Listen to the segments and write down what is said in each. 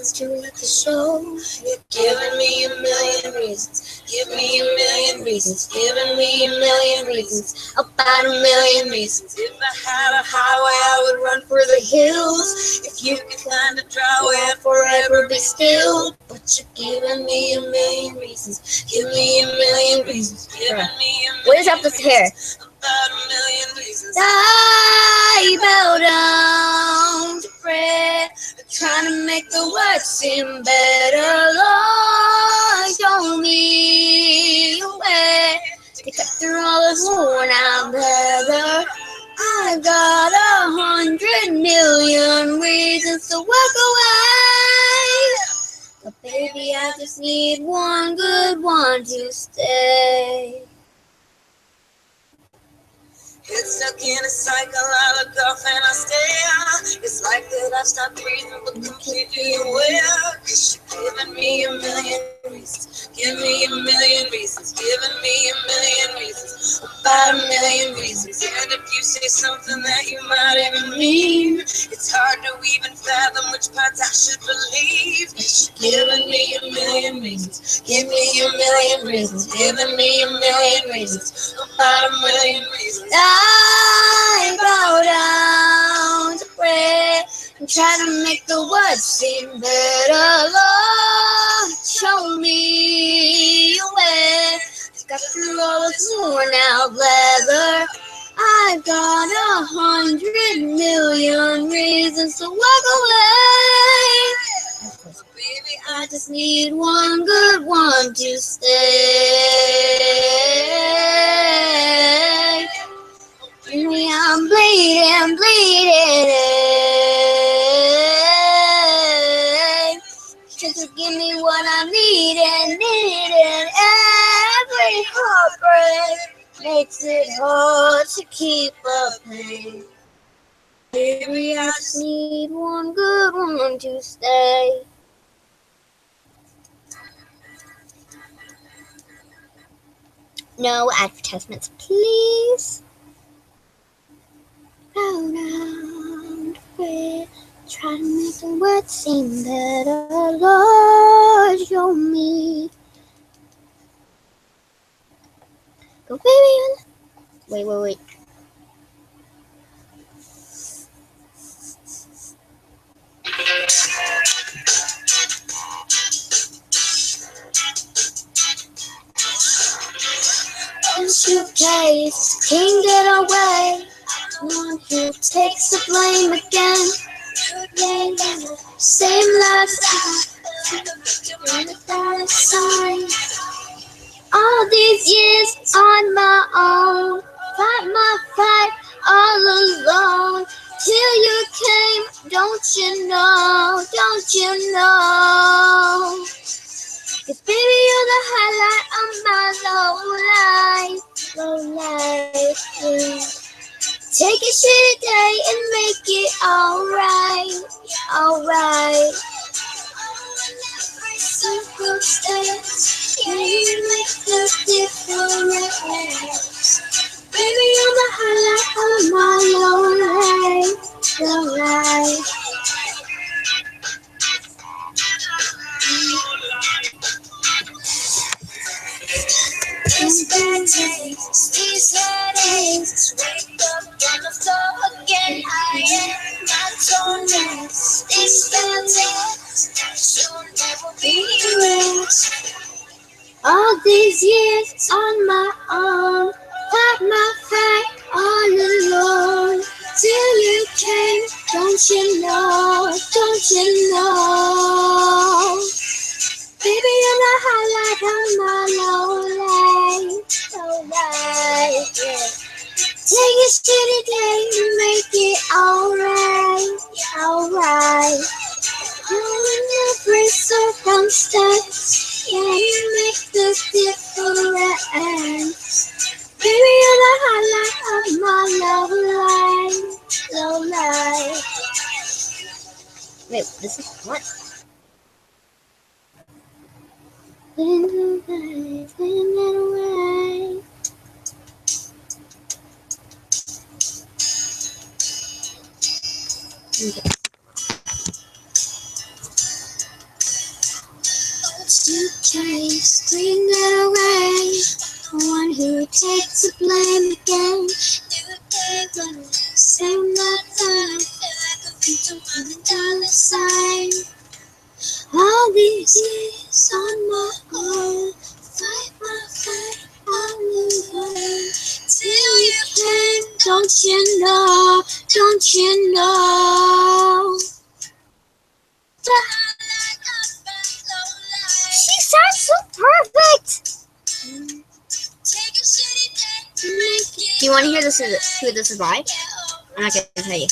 reasons to let the show. You're giving me a million reasons. Give me a million reasons. Giving me a million reasons. About a million reasons. If I had a highway, I would run for the hills. If you could find a dry way, I'd forever be still. But you're giving me a million reasons. Give me a million reasons. Giving me a million reasons. What is up with this hair? About a million reasons. I bow down to prayer, trying to make the words seem better. Lord, show me a way to cut through all this worn out leather. I got 100 million reasons to walk away, but baby, I just need one good one to stay. Get stuck in a cycle, I look off and I stay. It's like that I've stopped breathing, but completely aware. Cause you're giving me a million reasons. Give me a million reasons. Giving me a million reasons. About a million reasons. And if you say something that you might even mean, it's hard to even fathom which parts I should believe. Cause you're giving me a million reasons. Give me a million reasons. Giving me a million reasons. About a million reasons. I bow down to pray and try to make the words seem better. Lord, show me a way to cut through all this worn out leather. I've got 100 million reasons to walk away. Baby, I just need one good one to stay. Baby, I'm bleeding, bleeding. Just to give me what I need and every heartbreak makes it hard to keep up pain. Baby, I just need one good one to stay. No advertisements, please. Round way, try to make the words seem better. Lord, show me. Go, baby. Wait. Suitcase can't get away. One who takes the blame again. Same lifestyle, without a sign. All these years on my own, fight my fight all alone. Till you came, don't you know? 'Cause baby, you're the highlight of my low life. Yeah. Take a shitty day and make it alright. Every circumstance, yeah, you make the difference. Baby, you're the highlight of my low life. These bad days, these headaches, wake up on the floor again. I am not torments. These bad days should never be erased. All these years on my own, fought my fight all alone. Till you came, don't you know? Baby, you're the highlight of my low life, yeah. Take a shitty day and make it alright. In every circumstance, yeah, you make the difference. Baby, you're the highlight of my low life. Wait, this is what? Putting it away. Okay. case, bring it away. The one who takes the blame again. New day, but same that time. Feel like a victim on the dollar sign. All these years on my own, fight my fight, I'll move on. Till you came, don't you know, don't you know? She sounds so perfect! Do you want to hear this? Who this is by? I'm not going to tell you.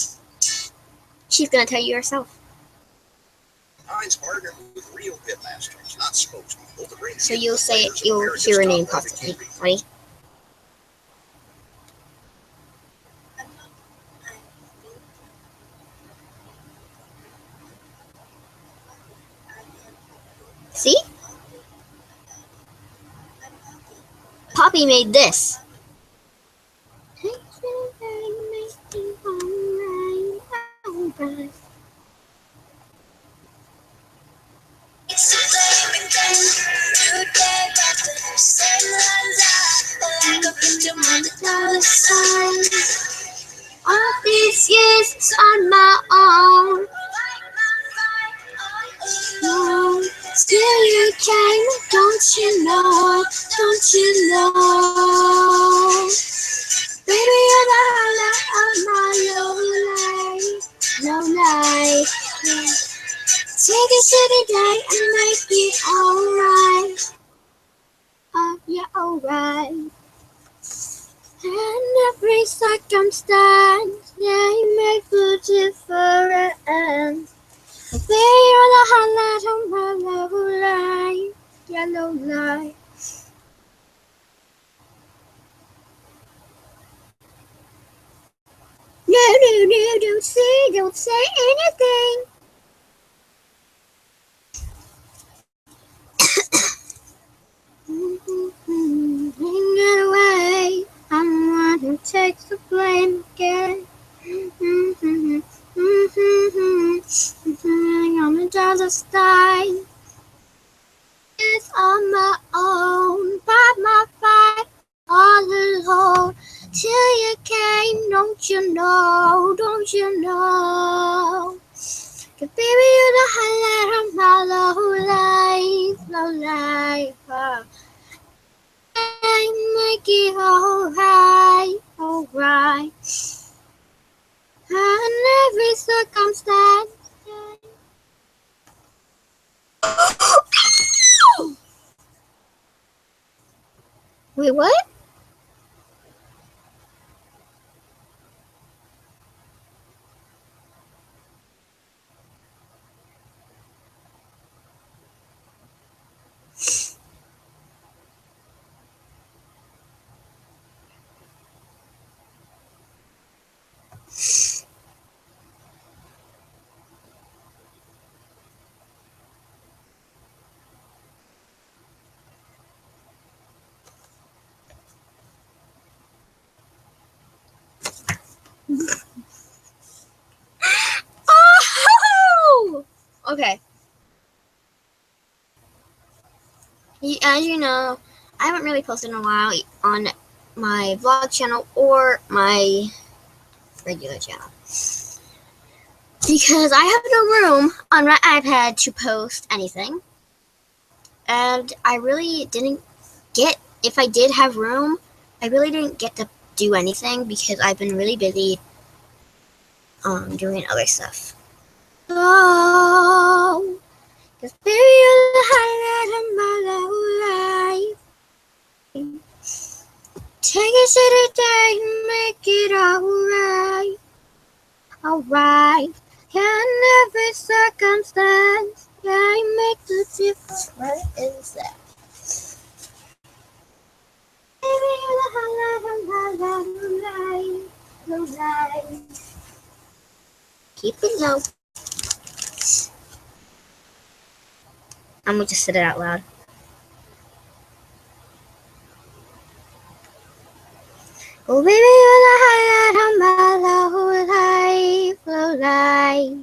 She's going to tell you herself. Heinz partnered with real pitmasters, not spokespeople. So you'll hear her name constantly. Ready? See? Poppy made this. All these years on my own. Still you came, don't you know, don't you know? Baby, you're the highlight of my low life. Take a city day and make it alright. Yeah, alright. And every circumstance, yeah, you make the difference. Baby, you're the highlight of my low life. Yellow light. No, don't say anything. Bring it away. I'm the one who takes the blame again. On the other side. It's on my own, but my fight all alone. Till you came, don't you know, don't you know? 'Cause baby, you're the highlight of my low life. I make it alright. And every circumstance. Wait, what? Oh! Okay. As you know, I haven't really posted in a while on my vlog channel or my regular channel. Because I have no room on my iPad to post anything. And I really didn't get, if I did have room, I really didn't get to do anything because I've been really busy doing other stuff. Oh, 'cause baby, you're the highlight of my life. Take a city day and make it alright. And every circumstance, yeah, make the difference. What is that? Baby, you're the highlight of my life. Keep it low. I'm gonna just say it out loud. Oh, baby, you're the highlight of my low life.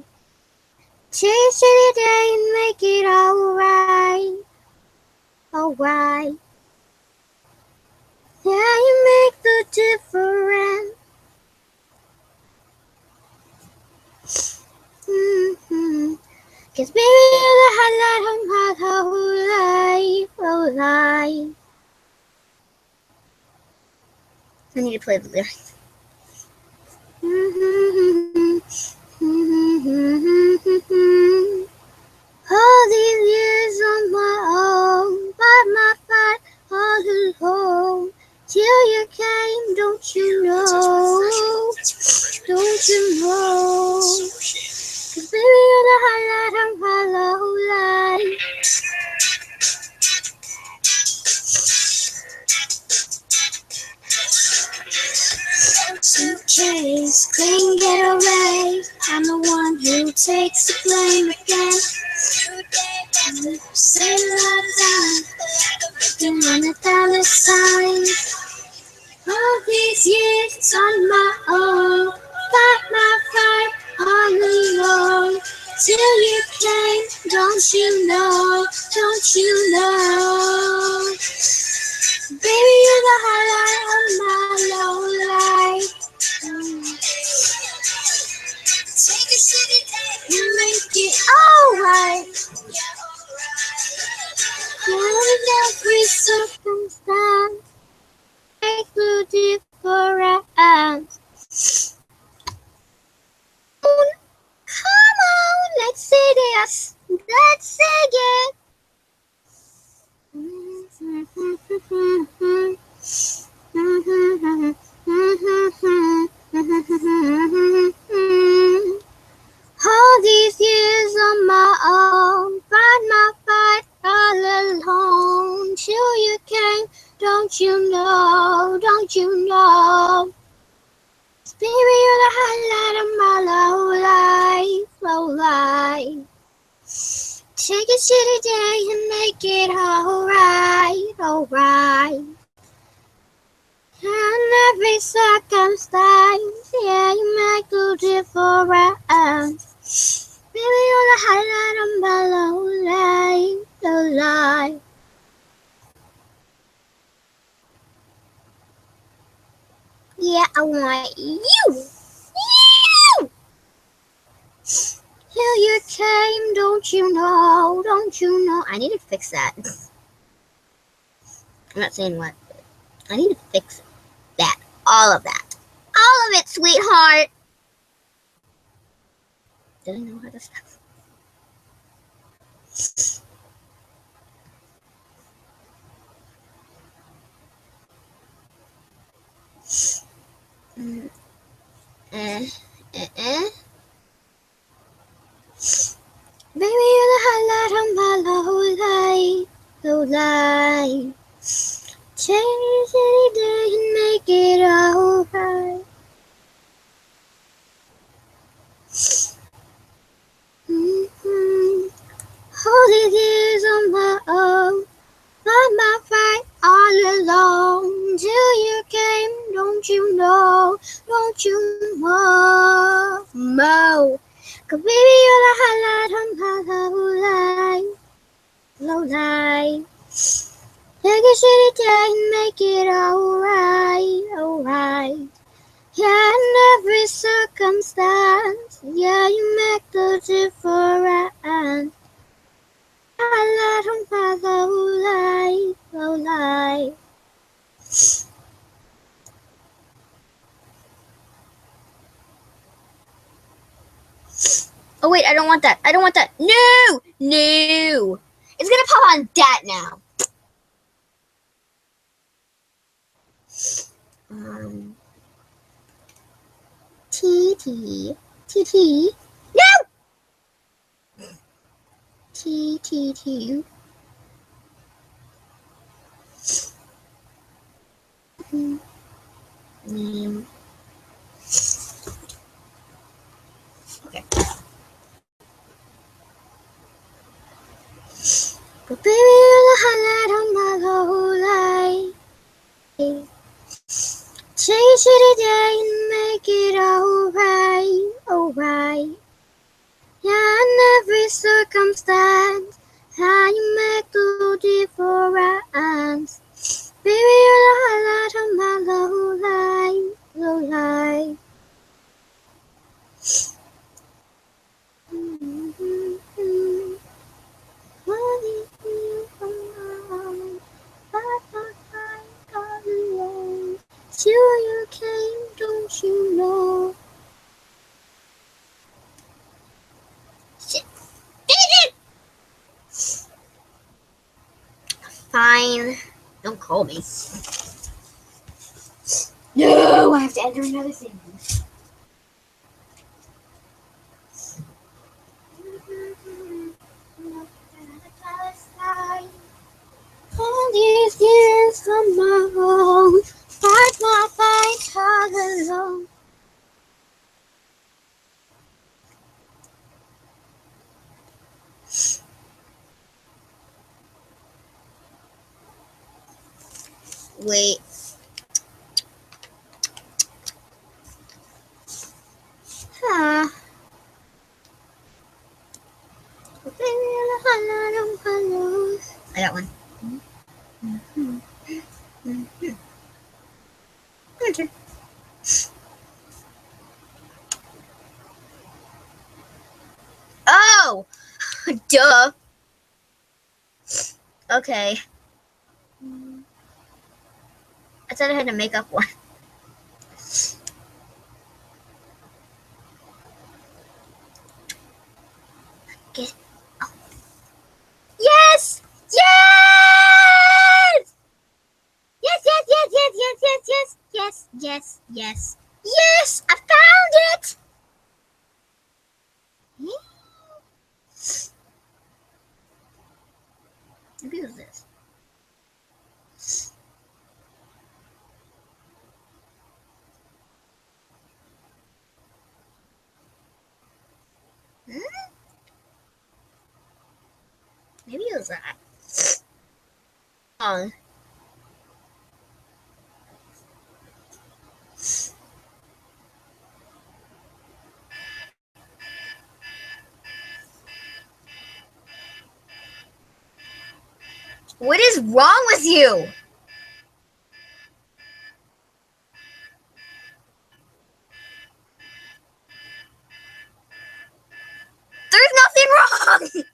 Chase any day and make it alright. alright. Yeah, you make the difference. Mm-hmm. 'Cause baby, you're the highlight of my whole life, whole life. I need to play the lyrics. All these years on my own, by my fight all alone. Till you came, don't you know? Don't you know? 'Cause baby, you're the highlight of my whole life. Suitcase, couldn't get away. I'm the one who takes the blame again. Say love time, been on $1,000 signs. All these years on my own, fight my fight all alone. Till you came, don't you know? Don't you know? Baby, you're the highlight of my low life. Take a city day and make it alright. In every circumstance, make the difference. Come on, let's say this. Let's say it. All these years on my own, find my fight all alone. Till you came, don't you know? Don't you know? Baby, you're the highlight of my low life, low life. Take a shitty day and make it alright, alright. In every circumstance, yeah, you make a difference. Baby, you're the highlight of my low life, low life. Yeah, I want you. Till you came, don't you know? Don't you know? I need to fix that. I'm not saying what. I need to fix that. All of that. All of it, sweetheart. Did I know how to stop? Baby, you're the highlight of my low life, low life. Change any day and make it alright. All these years on my own, by my fight all alone. Till you came, don't you know? Don't you know? Mo. 'Cause baby, you're the highlight of my low life, low life. Take a shitty day and make it alright, alright. Yeah, in every circumstance, yeah, you make the difference. Highlight of my low life, low life. Oh wait, I don't want that. I don't want that. No! No! It's gonna pop on that now. TT. TT. No! TTT. Name. Okay. But baby, you're the highlight of my whole life. Take a shitty day and make it alright, alright. Yeah, in every circumstance, how you make the difference. Baby, you're the highlight of my low life, low life. What is you from all alone? Till you came, don't you know? Shit. Fine. Don't call me. No, I have to enter another thing. All these years on my own, fight my fight all alone. Wait. Huh. I got one. Enter. Oh! Duh. Okay. I thought I had to make up one. Get. Oh. Yes! Yes! Yes, yes, yes, yes, yes, yes, yes, yes, yes, yes. Yes! I found it! Maybe it was this. Maybe it was that. Oh. What is wrong with you? There's nothing wrong!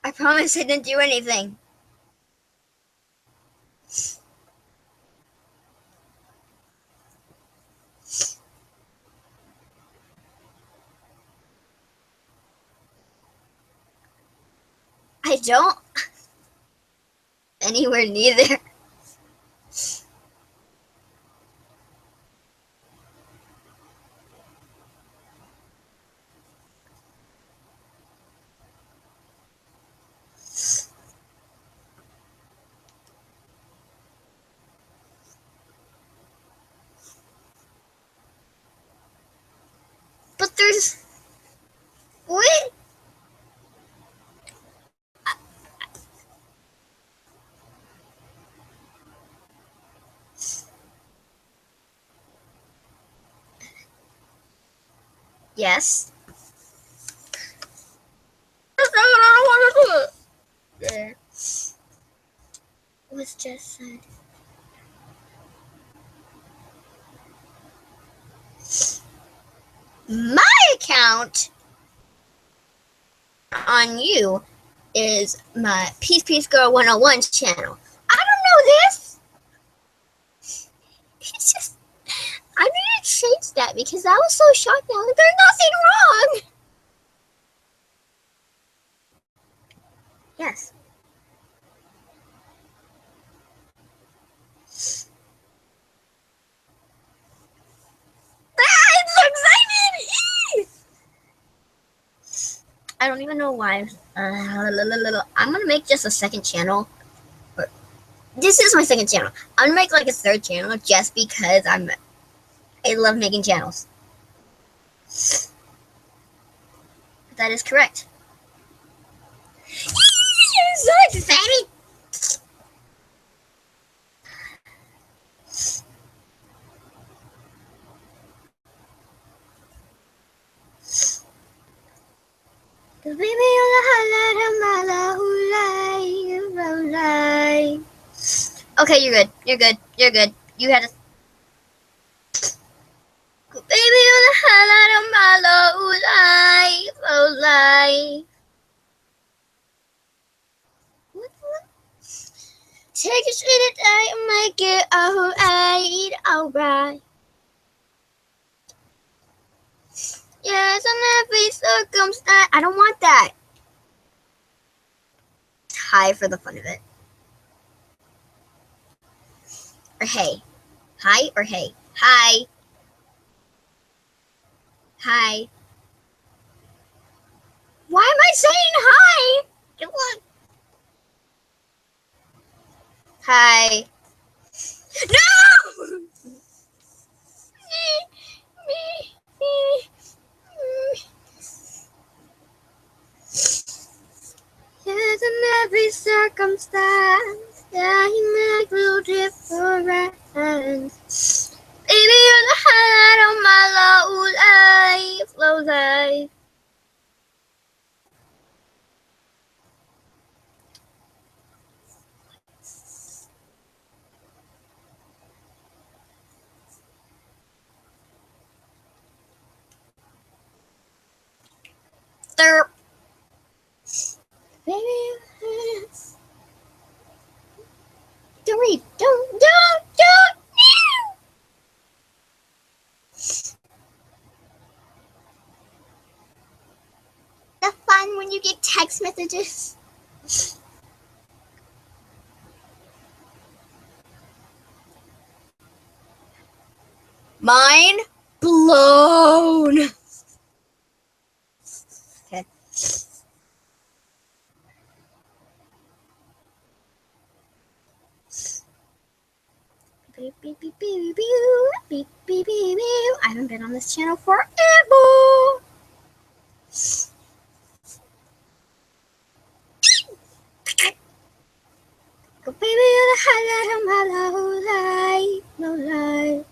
I promise I didn't do anything. I don't. Anywhere neither. But there's. Wait. Yes. That's not what I want to do. There. Was just said. My account on you is my Peace Girl 101 channel. I don't know this. It's just. I need to change that because I was so shocked now that there's nothing wrong. Yes. I'm so excited! I don't even know why. I'm gonna make just a second channel. This is my second channel. I'm gonna make like a third channel just because I love making channels. That is correct. I'm so excited! Baby, you're the highlight of my life. Okay, you're good. You're good. You're good. You had a. Baby, you're the highlight of my life. Take a sweet day and make it alright. Yes, on every circumstance. I don't want that. Hi for the fun of it. Or hey. Hi or hey. Hi. Hi. Why am I saying hi? Hi. No! Yes, in every circumstance, yeah, you make real difference. Baby, you're the highlight of my life. Derp. Baby, don't read. Don't. The fun when you get text messages. Mind blown. Okay. I haven't been on this channel forever. Go, baby, you're the highlight of my life. No lie.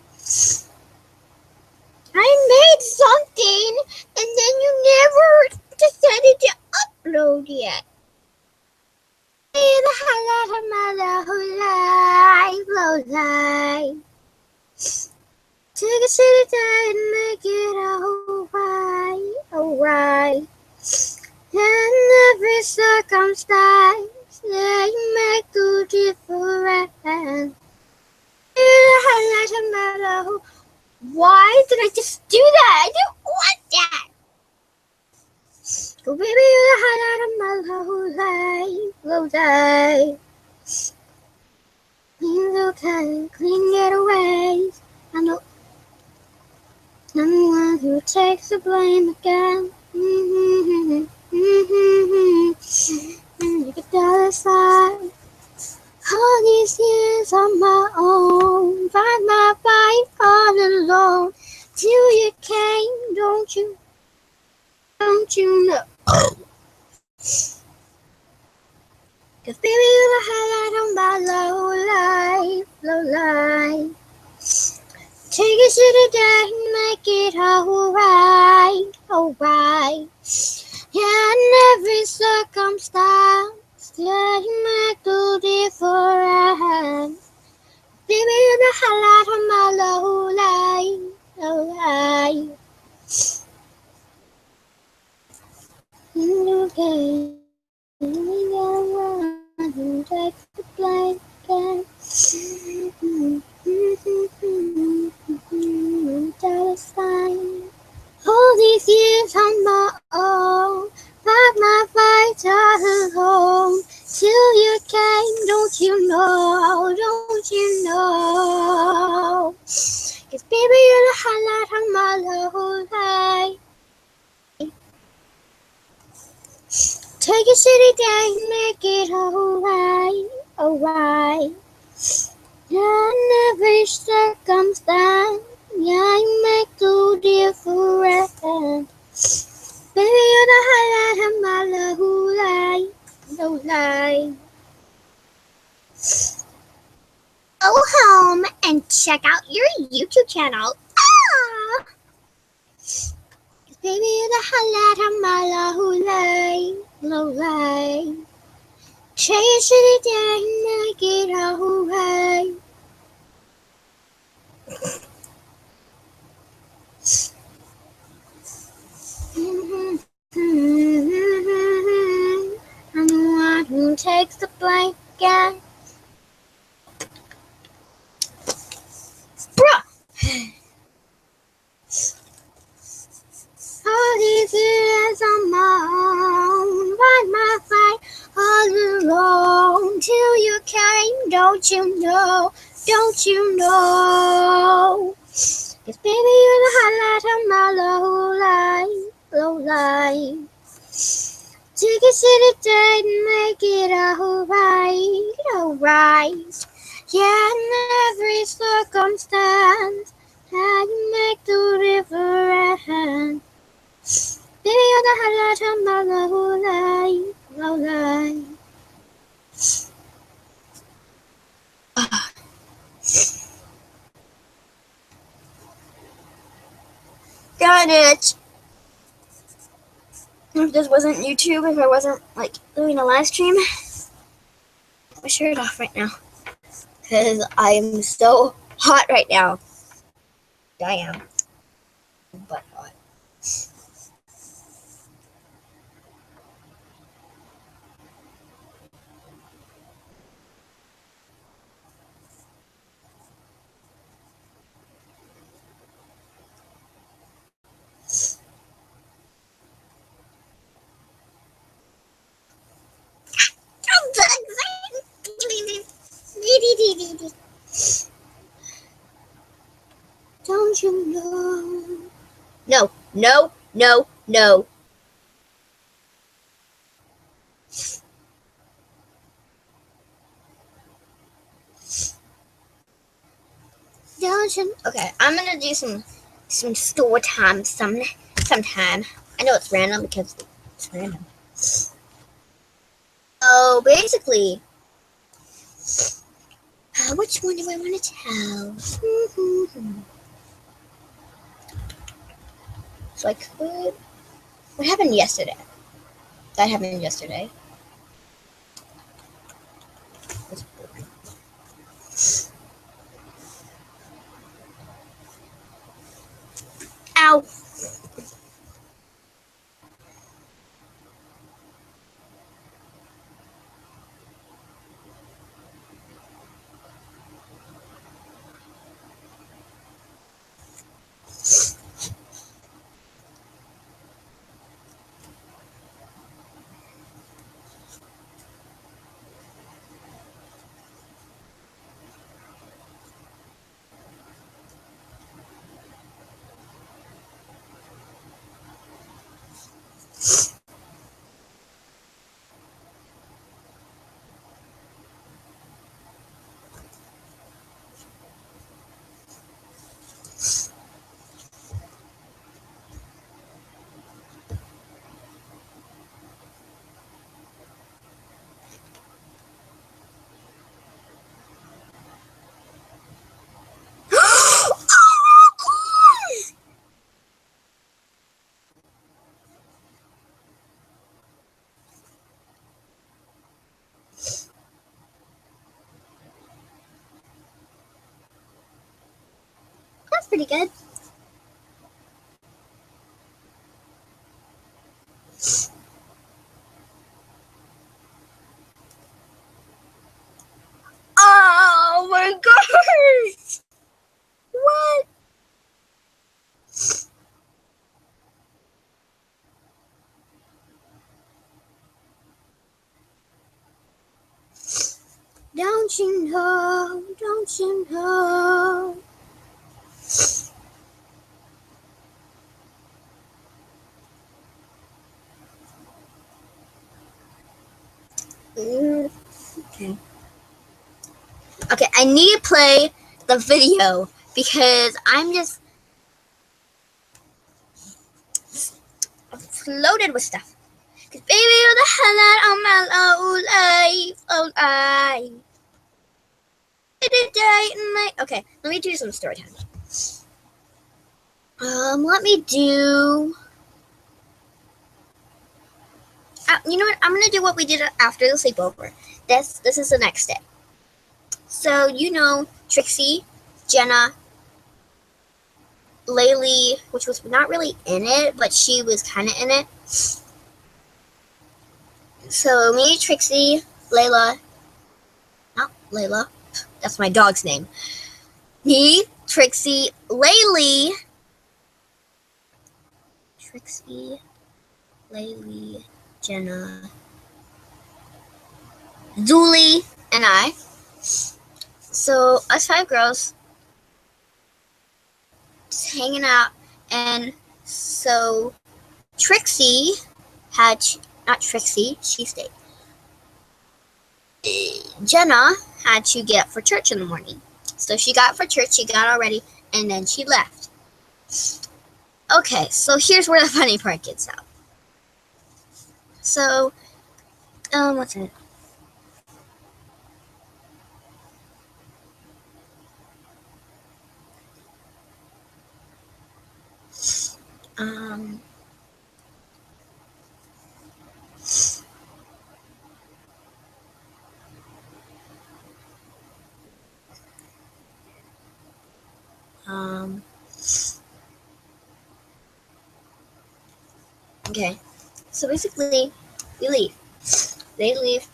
I made something and then you never decided to upload yet. You're the highlight of my life. No lie. Take a city day and make it alright. In every circumstance, yeah, you make the difference. You're the highlight of my life. Why did I just do that? I didn't want that. Go, baby, you're the highlight of my life. Clean okay, clean getaways. I'm the one who takes the blame again. You get the other side. All these years on my own, find my fight all alone. Till you came, don't you know? Cause baby, you're the highlight of my low life. Take a city day and make it alright. Yeah, in every circumstance, yeah, you make the difference. Baby, you're the highlight of my low life. Okay, you one who takes the blame again. All these years on my own, fight my fights all alone. Till you came, don't you know? Cause baby, you're the highlight of my life. Take a city day, make it alright. Yeah, in every circumstance, yeah, you make the difference. Baby, you're the highlight of my life. No lie. Go home and check out your YouTube channel. Baby, you're the highlight of my low life. Chase it down and get away. I'm the one who takes the blame again. Bruh! All these years on my own, ride my fight all alone till you came. Don't you know? Don't you know? 'Cause baby, you're the highlight of my low life. Take a city date and make it alright. Yeah, in every circumstance, how you make the difference. Baby, you're the highlight of my low life. Got it. If this wasn't YouTube, if I wasn't like doing a live stream, my shirt off right now. Because I'm so hot right now. I am. But hot. Don't you know? No, no, no, no. Don't you? Okay, I'm gonna do some store time sometime. I know it's random because it's random. So basically, which one do I want to tell? So I could. What happened yesterday? That happened yesterday. Ow! That's pretty good. Oh my gosh! What? Don't you know? Don't you know? Okay. Okay, I need to play the video because I'm just loaded with stuff. Cause baby, you're the highlight on my low life. Day and night. Okay, let me do some story time. Let me do. You know what? I'm gonna do what we did after the sleepover. This is the next day. So you know Trixie, Jenna, Laylee, which was not really in it, but she was kind of in it. So me, Trixie, Layla, not Layla, that's my dog's name. Me, Trixie, Laylee, Jenna, Julie, and I. So us 5 girls hanging out, and so Trixie had not Trixie, she stayed. Jenna had to get up for church in the morning, so she got up for church. She got all ready, and then she left. Okay, so here's where the funny part gets out. So, what's it? Um, um, okay. So basically, we leave. They leave,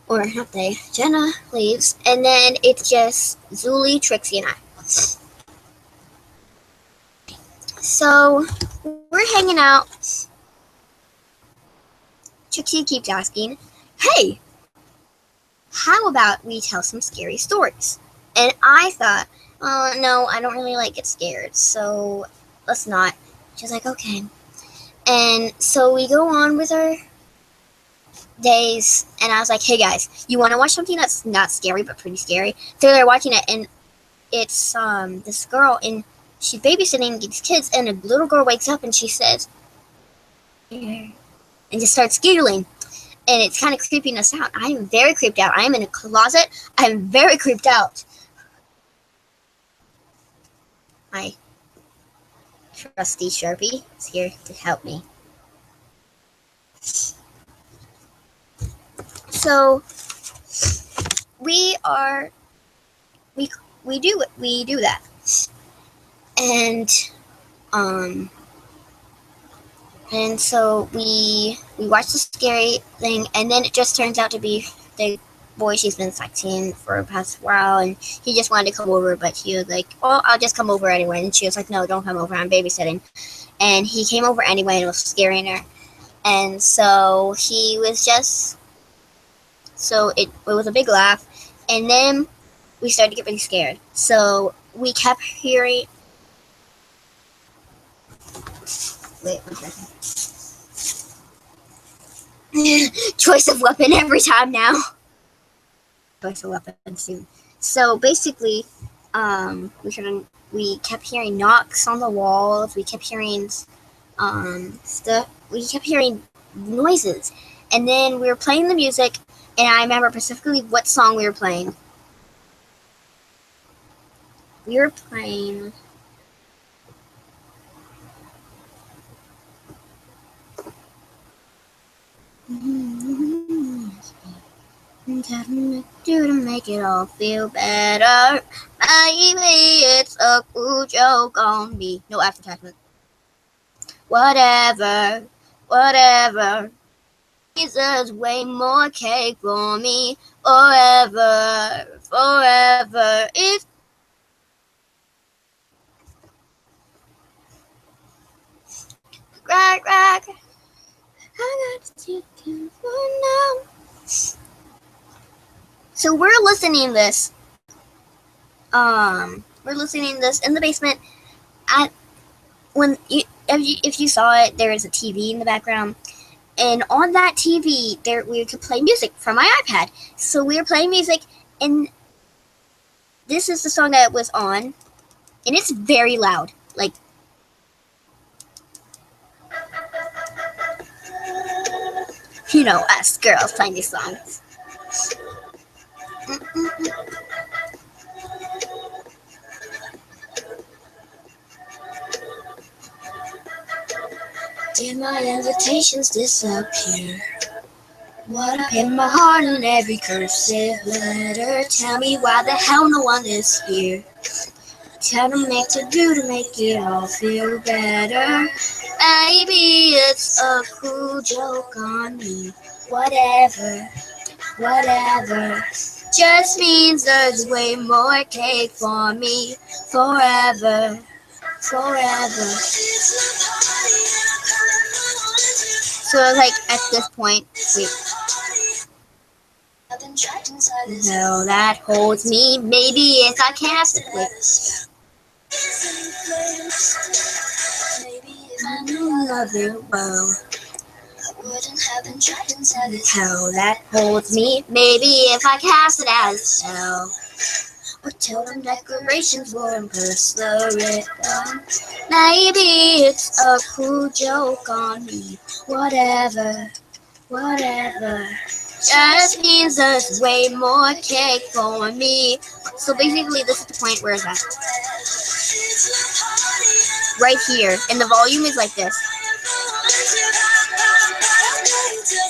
or not they, Jenna leaves, and then it's just Zuli, Trixie, and I. So, we're hanging out. Trixie keeps asking, hey, how about we tell some scary stories? And I thought, oh, no, I don't really like get scared, so let's not. She's like, okay. And so we go on with our days, and I was like, hey guys, you want to watch something that's not scary but pretty scary? So they're watching it, and it's this girl, and she's babysitting these kids, and a little girl wakes up and she says, and just starts giggling. And it's kind of creeping us out. I am very creeped out. I am in a closet. I am very creeped out. My trusty Sharpie is here to help me. So we do that, and and so we watch the scary thing, and then it just turns out to be the boy she's been seeing for a past while, and he just wanted to come over, but he was like, oh, I'll just come over anyway, and she was like, no, don't come over, I'm babysitting. And he came over anyway and was scaring her, and so he was just, so it was a big laugh, and then we started to get really scared, so we kept hearing, wait one second. Choice of weapon every time now. Choice of weapon soon. So basically, we kept hearing knocks on the walls. We kept hearing stuff. We kept hearing noises, and then we were playing the music. And I remember specifically what song we were playing. We were playing. Do to make it all feel better. Maybe it's a cool joke on me. No after attachment. Whatever. Jesus, way more cake for me. Forever. It's crack. I got to take it for now. So we're listening this. We're listening this in the basement. If you saw it, there is a TV in the background, and on that TV, we could play music from my iPad. So we were playing music, and this is the song that was on, and it's very loud, like. You know, us girls playing these songs. Did my invitations disappear? What I pin my heart in every cursive letter. Tell me why the hell no one is here. Tell them what to do to make it all feel better. Maybe it's a cool joke on me. Whatever, whatever. Just means there's way more cake for me. Forever, forever. So like at this point, wait. No, that holds me. Maybe if I cast it. Wait. Another world. Hell that holds me. Maybe if I cast it as hell. Or tell them decorations won't curse the rhythm. Maybe it's a cool joke on me. Whatever, whatever. Just means there's way more cake for me. So basically, this is the point where it's at. Right here, and the volume is like this.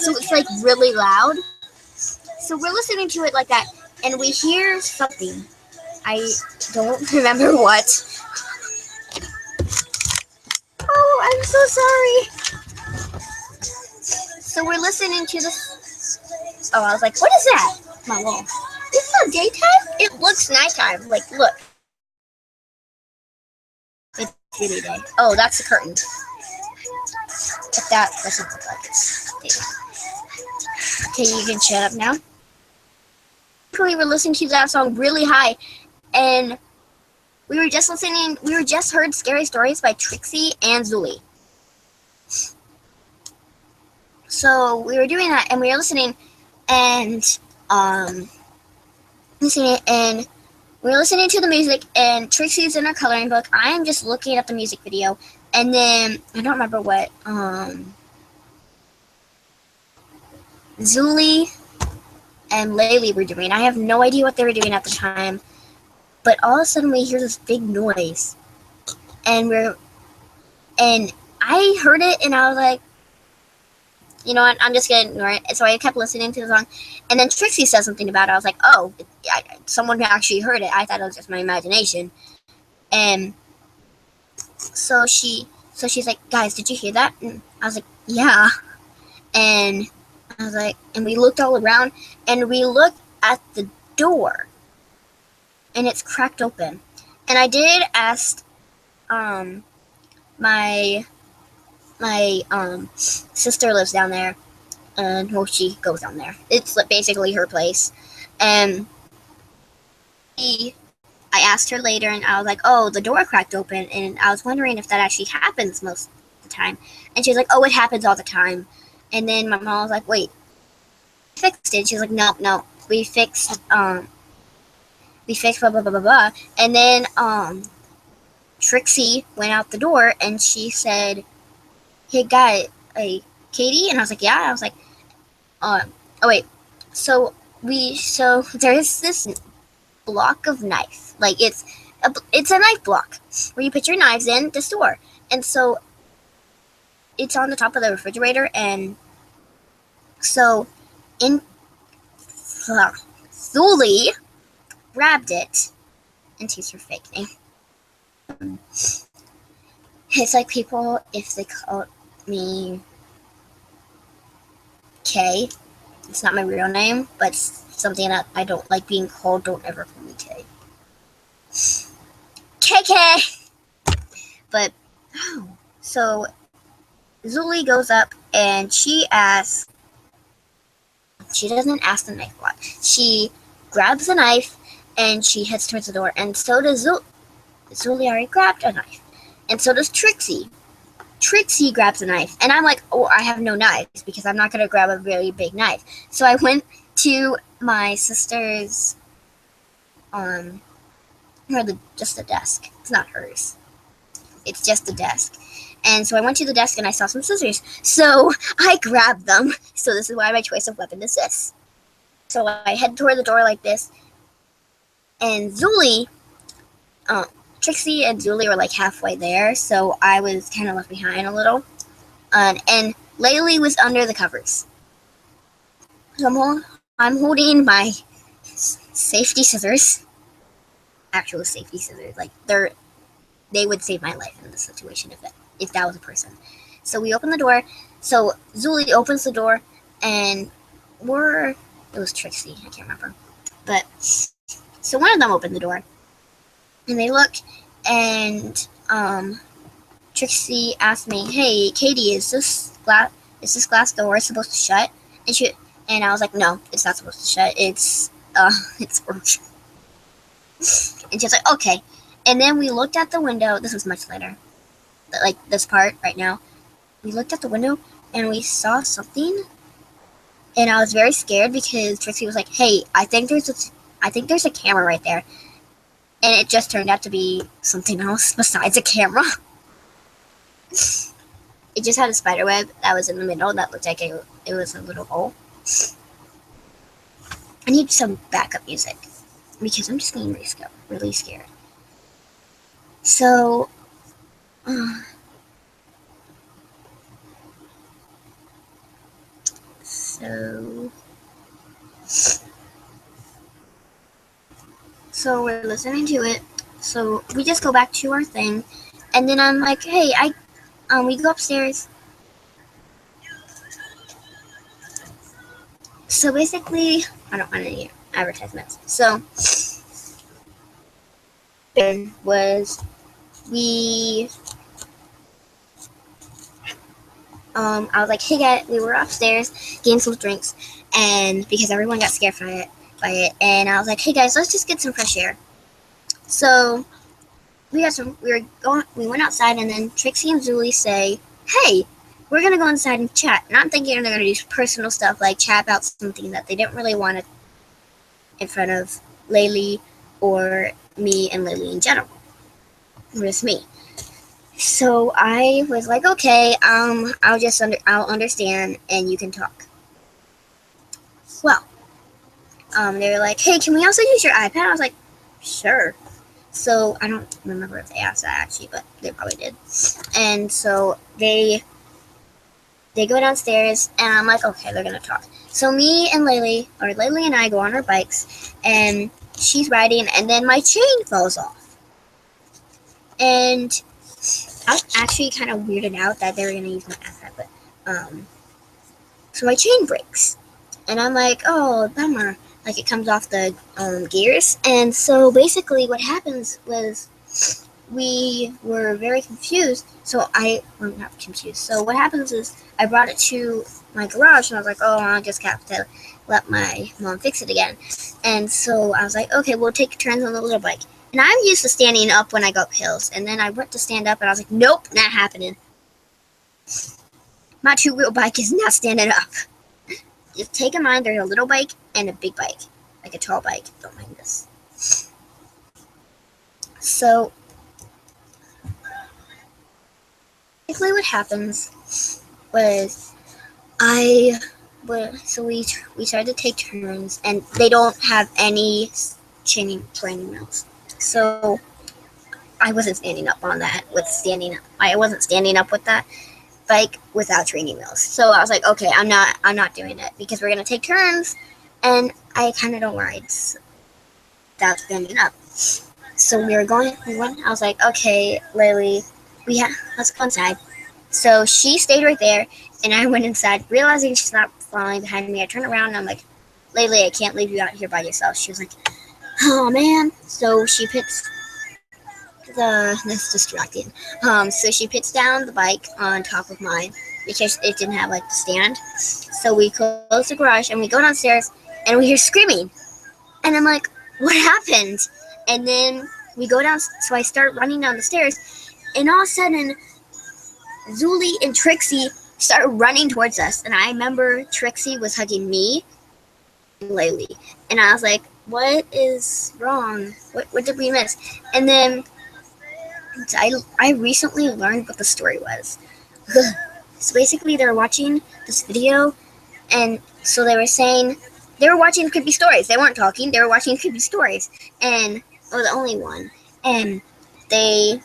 So it's like really loud. So we're listening to it like that, and we hear something. I don't remember what. Oh, I'm so sorry. So we're listening to this. Oh, I was like, what is that? My wall. This is not daytime? It looks nighttime. Like, look. It's really day. Oh, that's the curtain. But that doesn't look like it's daytime. Okay, you can shut up now. We were listening to that song really high, and we were just heard Scary Stories by Trixie and Zuli. So we were doing that, and we were listening, and we were listening to the music, and Trixie's in her coloring book. I am just looking at the music video, and then I don't remember what Zuli and Laylee were doing. I have no idea what they were doing at the time, but all of a sudden we hear this big noise, and I heard it, and I was like, you know what, I'm just gonna ignore it. So I kept listening to the song, and then Trixie said something about it. I was like, oh, someone actually heard it. I thought it was just my imagination. And so she's like, guys, did you hear that? And I was like, yeah. And I was like, and we looked all around, and we looked at the door, and it's cracked open. And I did ask my sister lives down there, and well, she goes down there. It's basically her place. And I asked her later, and I was like, oh, the door cracked open, and I was wondering if that actually happens most of the time. And she was like, oh, it happens all the time. And then my mom was like, wait, fixed it? She was like, no, we fixed blah blah blah blah blah. And then Trixie went out the door, and she said, hey Katie. And I was like, yeah. I was like, oh wait, so there is this block of knife, like it's a knife block where you put your knives in the store, and so it's on the top of the refrigerator. And so in Thuli grabbed it, and she's her fake name. It's like people, if they call me K, it's not my real name, but it's something that I don't like being called. Don't ever call me K. KK! But, so Zuli goes up, and she doesn't ask the knife block. She grabs the knife, and she heads towards the door, and so does Zuli already grabbed a knife. And so does Trixie. Trixie grabs a knife, and I'm like, oh, I have no knives, because I'm not going to grab a really big knife. So I went to my sister's, just the desk. It's not hers. It's just the desk. And so I went to the desk, and I saw some scissors. So I grabbed them. So this is why my choice of weapon is this. So I head toward the door like this, and Trixie and Zuli were like halfway there, so I was kind of left behind a little. And Laylee was under the covers. I'm holding my safety scissors, actual safety scissors. Like they would save my life in this situation if that was a person. So we open the door. So Zuli opens the door, and we're it was Trixie. I can't remember, but so one of them opened the door, and they look, and Trixie asked me, "Hey, Katie, is this glass door supposed to shut?" And I was like, "No, it's not supposed to shut. It's broken." And she was like, "Okay." And then we looked at the window. This was much later, like this part right now. We looked at the window and we saw something, and I was very scared because Trixie was like, "Hey, I think there's a camera right there," and it just turned out to be something else besides a camera. It just had a spider web that was in the middle that looked like it was a little hole. I need some backup music because I'm just getting really scared. So, uh, so, so we're listening to it. So we just go back to our thing, and then I'm like, "Hey, we go upstairs." So basically, I don't want any advertisements. So was we I was like, "Hey guys," we were upstairs getting some drinks, and because everyone got scared by it, and I was like, "Hey guys, let's just get some fresh air." So we went outside, and then Trixie and Julie say, "Hey, we're gonna go inside and chat." And I'm thinking they're gonna do personal stuff like chat about something that they didn't really want to in front of Laylee or me and Laylee in general. Just me. So I was like, "Okay, I'll understand, and you can talk." Well, they were like, "Hey, can we also use your iPad?" I was like, "Sure." So I don't remember if they asked that actually, but they probably did. And so they go downstairs, and I'm like, "Okay, they're gonna talk." So me and Laylee and I go on our bikes, and she's riding, and then my chain falls off, and I was actually kind of weirded out that they were gonna use my iPad, but so my chain breaks, and I'm like, "Oh, bummer!" Like it comes off the gears, and so basically what happens was we were very confused. So well, not confused. So what happens is I brought it to my garage, and I was like, "Oh, I just have to let my mom fix it again." And so I was like, "Okay, we'll take turns on the little bike." And I'm used to standing up when I go up hills. And then I went to stand up, and I was like, "Nope, not happening. My two-wheel bike is not standing up." Just take in mind there's a little bike and a big bike, like a tall bike. Don't mind this. So basically what happens was so we started to take turns, and they don't have any training wheels. So I wasn't standing up on that with standing. I wasn't standing up with that bike without training wheels. So I was like, "Okay, I'm not doing it because we're gonna take turns, and I kind of don't ride without standing up." So we went. I was like, "Okay, Lily, let's go inside." So she stayed right there, and I went inside, realizing she's not following behind me. I turned around, and I'm like, "Laylee, I can't leave you out here by yourself." She was like, "Oh man." So she puts that's distracting. So she puts down the bike on top of mine because it didn't have like the stand. So we close the garage and we go downstairs, and we hear screaming, and I'm like, "What happened?" And then we go down. So I start running down the stairs, and all of a sudden Zuli and Trixie start running towards us. And I remember Trixie was hugging me and Laylee. And I was like, "What is wrong? What did we miss?" And then I recently learned what the story was. So basically, they were watching this video, and so they were watching creepy stories. They weren't talking, they were watching creepy stories. And I was the only one. And they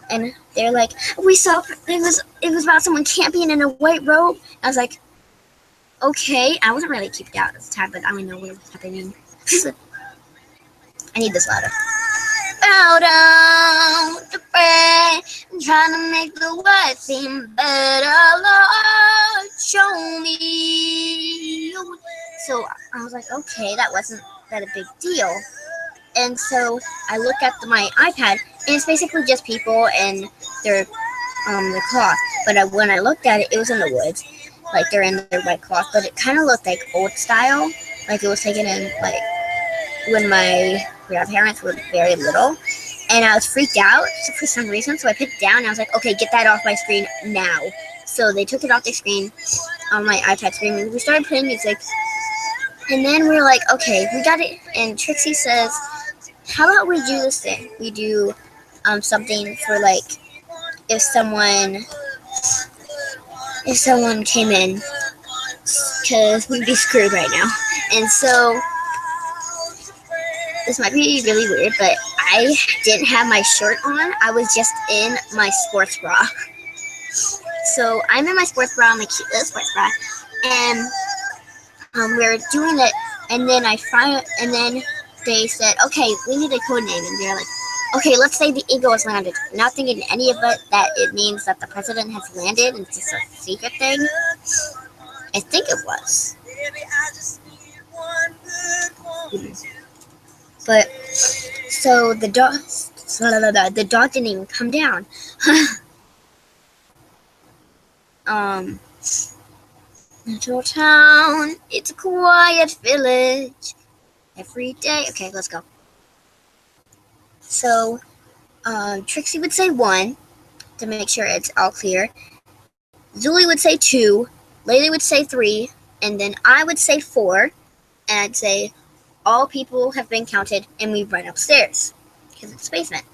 and they're like, "We saw it was about someone camping in a white robe." I was like, Okay, I wasn't really keeping out at the time, but I don't know what was happening. I need this louder. Bow down to pray, trying to make the world seem better, Lord, show me. So I was like, okay, that wasn't that a big deal. And so I look at my iPad, and it's basically just people and their the cloth. But when I looked at it, it was in the woods, like they're in their white cloth, but it kind of looked like old style, like it was taken in like when my grandparents were very little. And I was freaked out for some reason, so I put it down and I was like, okay, get that off my screen now. So they took it off the screen on my iPad screen, and we started playing music. And then we were like, okay, we got it. And Trixie says, how about we do this thing? We do something for like if someone came in, because we'd be screwed right now. And so this might be really weird, but I didn't have my shirt on. I was just in my sports bra. So I'm in my sports bra, my cute little sports bra, and we're doing it. And then they said, okay, we need a code name, and they're like, okay, let's say the eagle has landed. Not thinking any of it that it means that the president has landed. It's just a secret thing. I think it was. But so the dog didn't even come down. Little town, it's a quiet village. Every day. Okay, let's go. So Trixie would say 1 to make sure it's all clear. Julie would say 2. Lady would say 3. And then I would say 4. And I'd say all people have been counted, and we run upstairs because it's a basement.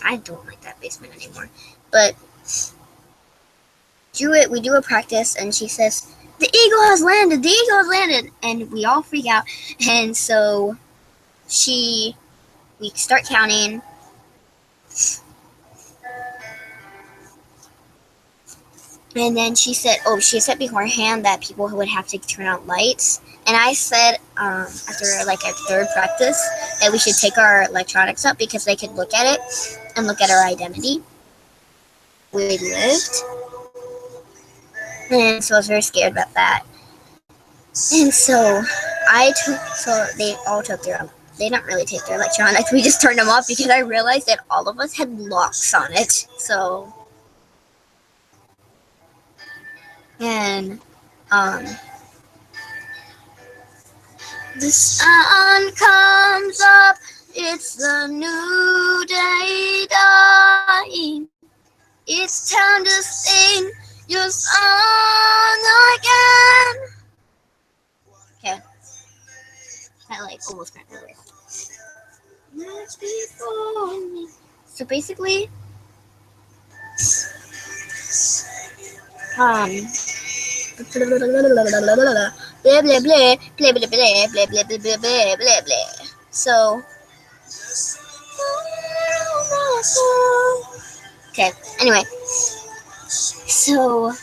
I don't like that basement anymore. But we do a practice, and she says, the eagle has landed, the eagle has landed. And we all freak out. And so we start counting. And then she said beforehand that people would have to turn out lights. And I said, after like a third practice, that we should take our electronics up because they could look at it and look at our identity. We lived. And so I was very scared about that. And so they all took their own. They don't really take their electronics. We just turned them off because I realized that all of us had locks on it. So, and the sun comes up, it's a new day dying. It's time to sing your song again. Okay. That like almost got really weird. So basically, blah blah blah blah blah blah blah. So okay, anyway, so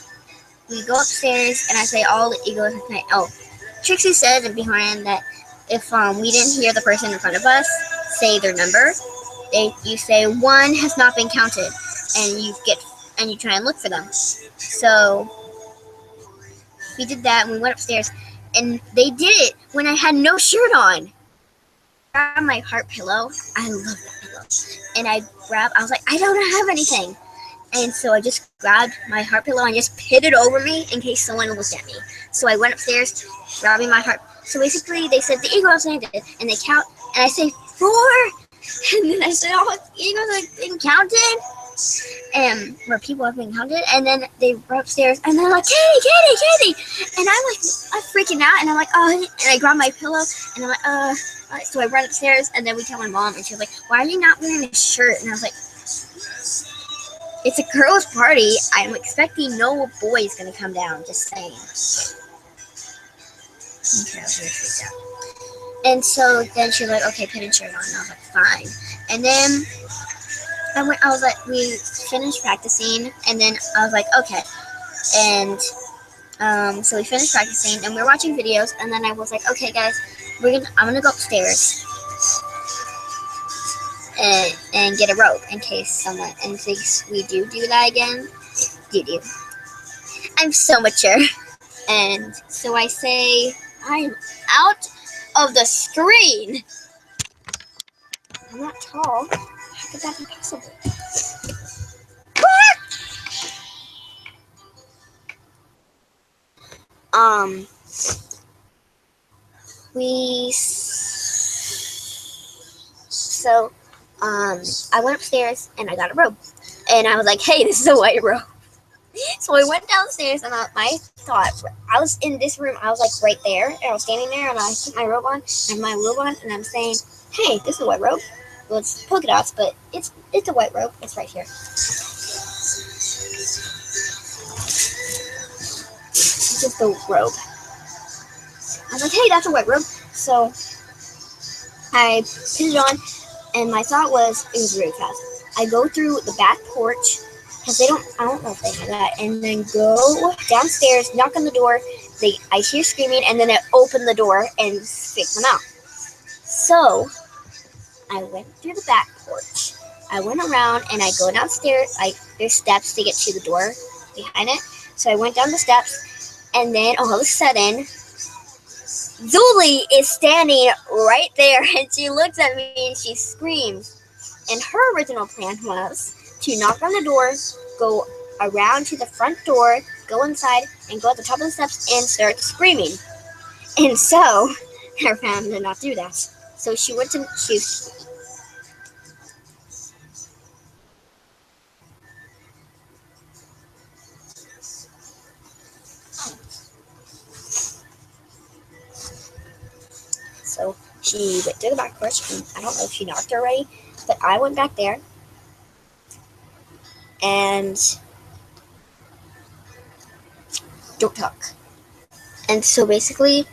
we go upstairs and I say all the eagles at night. Oh, Trixie said beforehand that if we didn't hear the person in front of us say their number, you say 1 has not been counted, and you try and look for them. So we did that, and we went upstairs, and they did it when I had no shirt on. I grabbed my heart pillow. I love that pillow. And I was like, I don't have anything. And so I just grabbed my heart pillow and just hid it over me in case someone looked at me. So I went upstairs, grabbing my heart. So basically, they said the eagles landed, and they count, and I say 4, and then I said, oh, eagles have been counted, and where people have been counted, and then they were upstairs, and they're like, Katie, and I'm freaking out, and I'm like, oh, and I grab my pillow, and I'm like, so I run upstairs, and then we tell my mom, and she was like, why are you not wearing a shirt? And I was like, it's a girls' party. I'm expecting no boy is gonna come down. Just saying. Okay, I was really freaked out. And so then she was like, okay, put a shirt on. And I was like, fine. And then I was like, we finished practicing, and then I was like, okay. And So we finished practicing, and we were watching videos. And then I was like, okay, guys, I'm gonna go upstairs and get a rope in case we do that again. Do. I'm so mature. And so I say, I'm out of the screen. I'm not tall. How could that be possible? Um, we so I went upstairs and I got a rope, and I was like, hey, this is a white rope. So I went downstairs, and my thought, I was in this room. I was like right there, and I was standing there, and I put my robe on and my robe on, and I'm saying, hey, this is a white rope. Well, it's polka dots, but it's a white rope. It's right here. It's just a robe. I was like, hey, that's a white robe. So I put it on, and my thought was, it was really fast. I go through the back porch, because I don't know if they have that, and then go downstairs, knock on the door. I hear screaming, and then I open the door and fake them out. So I went through the back porch. I went around, and I go downstairs. There's steps to get to the door behind it. So I went down the steps, and then all of a sudden, Zuli is standing right there, and she looks at me and she screams. And her original plan was to knock on the door, go around to the front door, go inside, and go at the top of the steps and start screaming. And so her plan did not do that. So she went to the back porch, and I don't know if she knocked already, but I went back there, and don't talk. And so basically,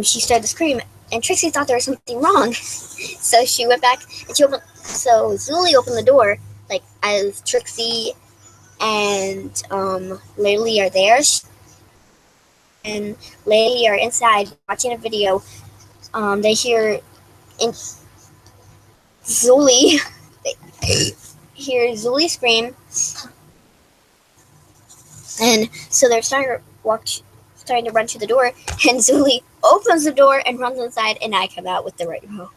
she started to scream, and Trixie thought there was something wrong. So she went back, and so Zuli opened the door, like, as Trixie and Laylee are there, and Laylee are inside watching a video. They hear Zuli, they hear Zuli scream, and so they're starting to run to the door, and Zuli opens the door and runs inside, and I come out with the right row.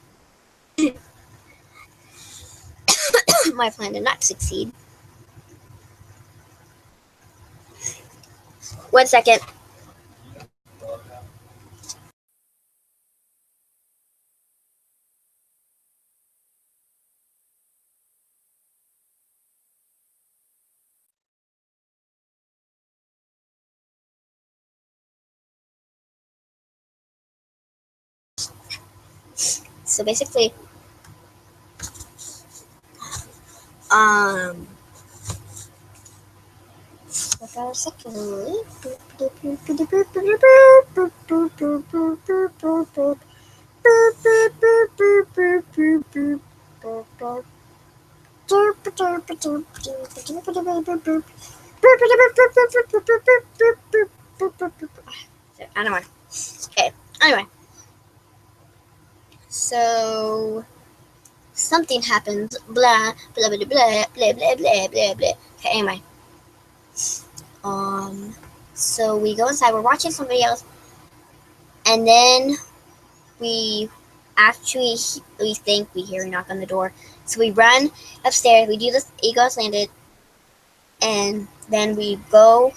My plan did not succeed. 1 second. So basically, a second. Anyway, okay. Anyway, so something happens. Blah blah blah blah blah blah blah blah blah. Okay. Anyway, so we go inside. We're watching somebody else, and then we think we hear a knock on the door. So we run upstairs. We do this Egos landed, and then we go.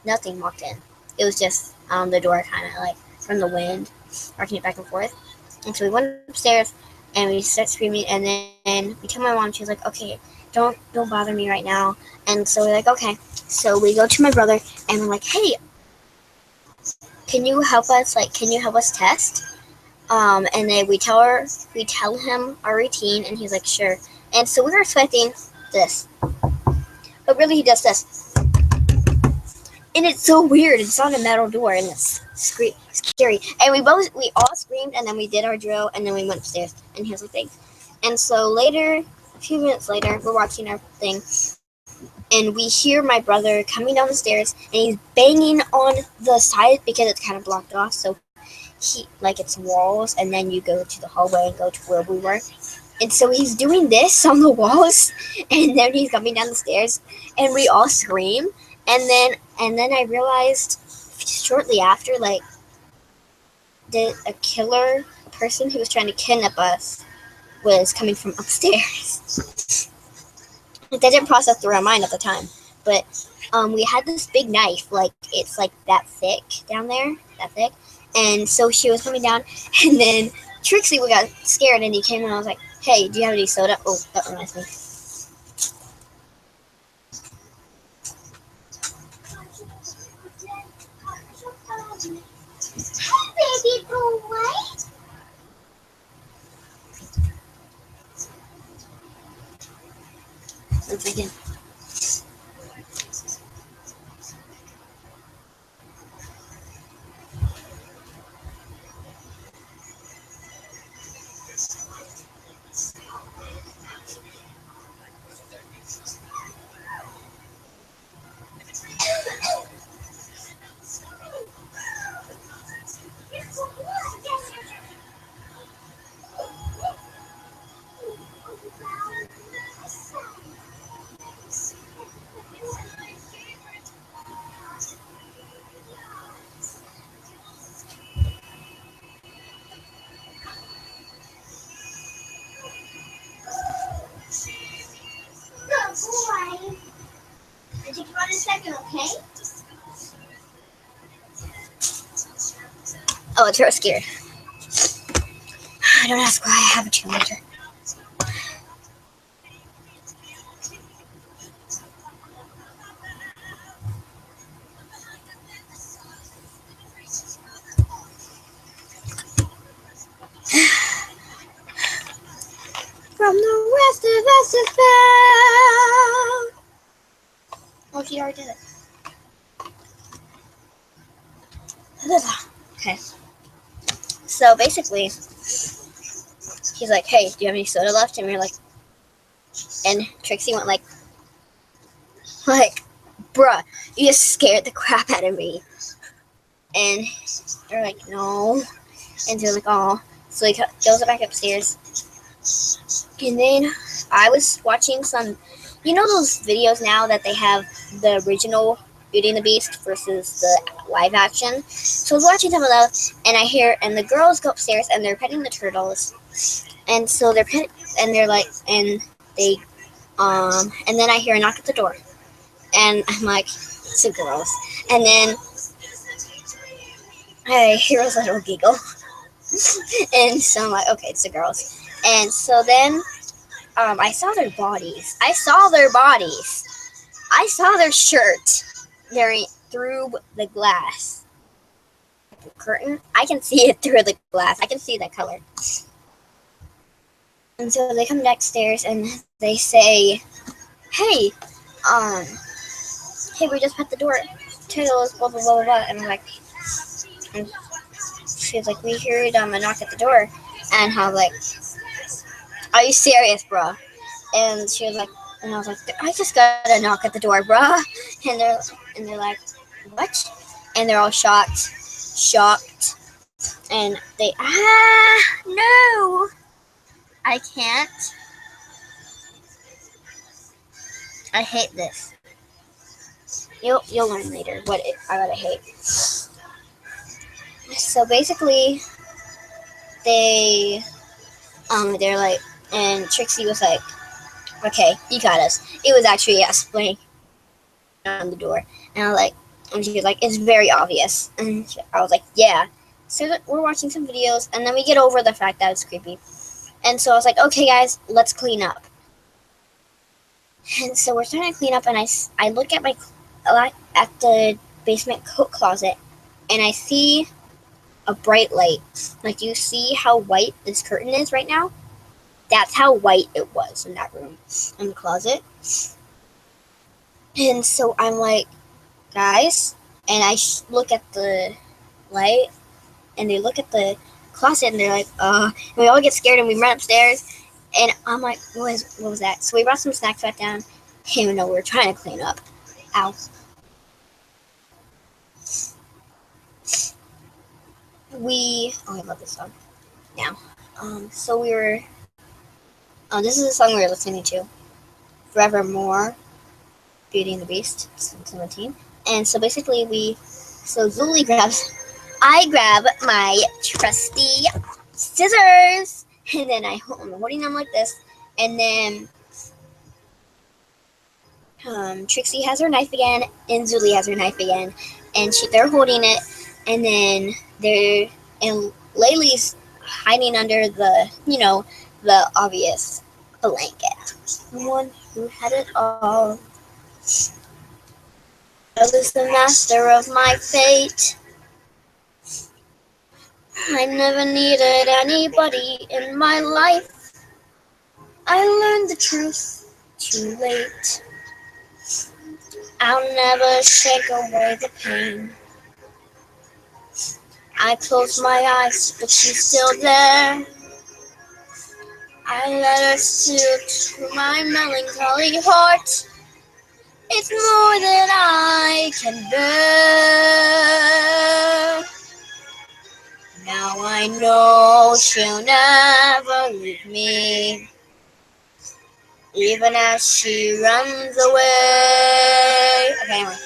Nothing walked in. It was just the door, kind of like from the wind, rocking it back and forth. And so we went upstairs, and we start screaming. And then we tell my mom. She was like, "Okay, don't bother me right now." And so we're like, "Okay." So we go to my brother, and we're like, "Hey, can you help us? Can you help us test?" And then we tell him our routine, and he's like, "Sure." And so we were expecting this, but really he does this, and it's so weird. It's on a metal door, and it's scary. And we all screamed, and then we did our drill, and then we went upstairs, and he was like, "Thanks." And so later, a few minutes later, we're watching our thing, and we hear my brother coming down the stairs, and he's banging on the side because it's kind of blocked off. So it's walls, and then you go to the hallway and go to where we were. And so he's doing this on the walls, and then he's coming down the stairs, and we all scream. And then I realized shortly after, a killer person who was trying to kidnap us was coming from upstairs. It didn't process through our mind at the time, but we had this big knife, it's like that thick down there, that thick. And so she was coming down, and then Trixie got scared, and he came and I was like, "Hey, do you have any soda?" Oh, that reminds me. Hi, baby boy. I'm thinking. Boy. Did you come out in a second, okay? Oh, it's real scared. Don't ask why I have a cheerleader. From the rest of us is found. Oh, she already did it. Okay. So basically, he's like, "Hey, do you have any soda left?" And we're like, and Trixie went like, "Bruh, you just scared the crap out of me." And they're like, "No." And they're like, "Oh." So he goes back upstairs. And then I was watching some, those videos now that they have the original Beauty and the Beast versus the live action. So I was watching some of those, and and the girls go upstairs and they're petting the turtles. And so they're and then I hear a knock at the door. And I'm like, it's the girls. And then I hear a little giggle. And so I'm like, okay, it's the girls. And so then I saw their bodies. I saw their shirt through the glass. The curtain. I can see it through the glass. I can see that color. And so they come downstairs and they say, "Hey, we just put the door. Turtles, blah blah blah blah blah." And I'm like, and she's like, "We heard a knock at the door," and I was like, "Are you serious, bro?" And she was like, and I was like, "I just got a knock at the door, bro." And they're like, "What?" And they're all shocked, and they no, I can't. I hate this. You'll learn later what I gotta hate. So basically, they're like, and Trixie was like, "Okay, you got us." It was actually us playing on the door, and I was like, and she was like, "It's very obvious," and I was like, "Yeah." So we're watching some videos, and then we get over the fact that it's creepy, and so I was like, "Okay, guys, let's clean up." And so we're starting to clean up, and I look at the basement coat closet, and I see a bright light. Like, you see how white this curtain is right now? That's how white it was in that room, in the closet. And so I'm like, "Guys," and I look at the light, and they look at the closet, and they're like, and we all get scared, and we run upstairs, and I'm like, what was that? So we brought some snacks back down, even though we were trying to clean up. Ow. I love this song now. So we were, this is a song we were listening to, Forevermore, Beauty and the Beast, 17. And so basically so I grab my trusty scissors, and then I'm holding them like this, and then Trixie has her knife again, and Zuli has her knife again, and they're holding it, and then and Laylee's hiding under the obvious blanket. The one who had it all. I was the master of my fate. I never needed anybody in my life. I learned the truth too late. I'll never shake away the pain. I close my eyes, but she's still there. I let her steal to my melancholy heart. It's more than I can bear. Now I know she'll never leave me, even as she runs away. Okay, anyway.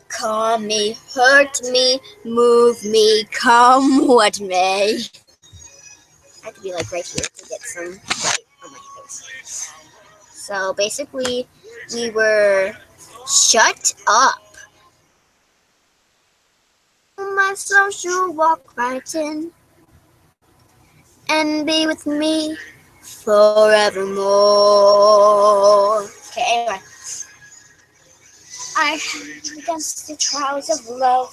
Call me, hurt me, move me, come what may. I have to be like right here to get some light on my face. So basically, we were shut up. My social walk right in and be with me forevermore. Okay, anyway. I against the trials of love.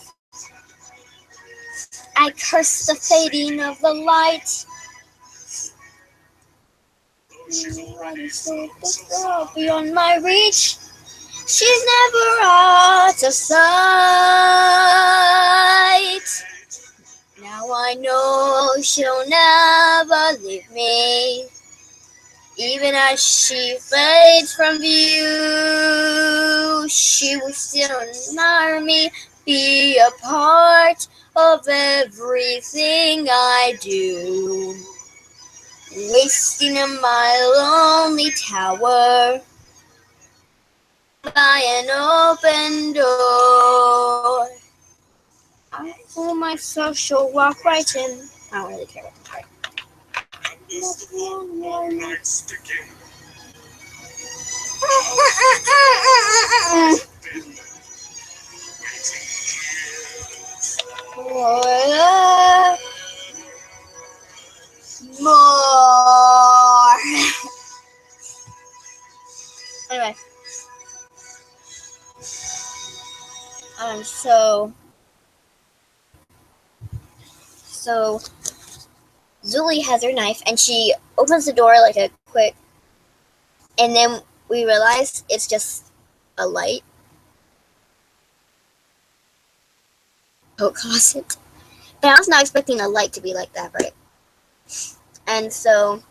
I curse the fading of the light. What is it, this girl beyond my reach? She's never out of sight. Now I know she'll never leave me, even as she fades from view. She will still admire me, be a part of everything I do. Wasting in my lonely tower by an open door. I fool myself, she'll walk right in. I don't really care about the part. More. Anyway. So Zuli has her knife and she opens the door like a quick, and then we realize it's just a light. Coat closet. But I was not expecting a light to be like that, right? And so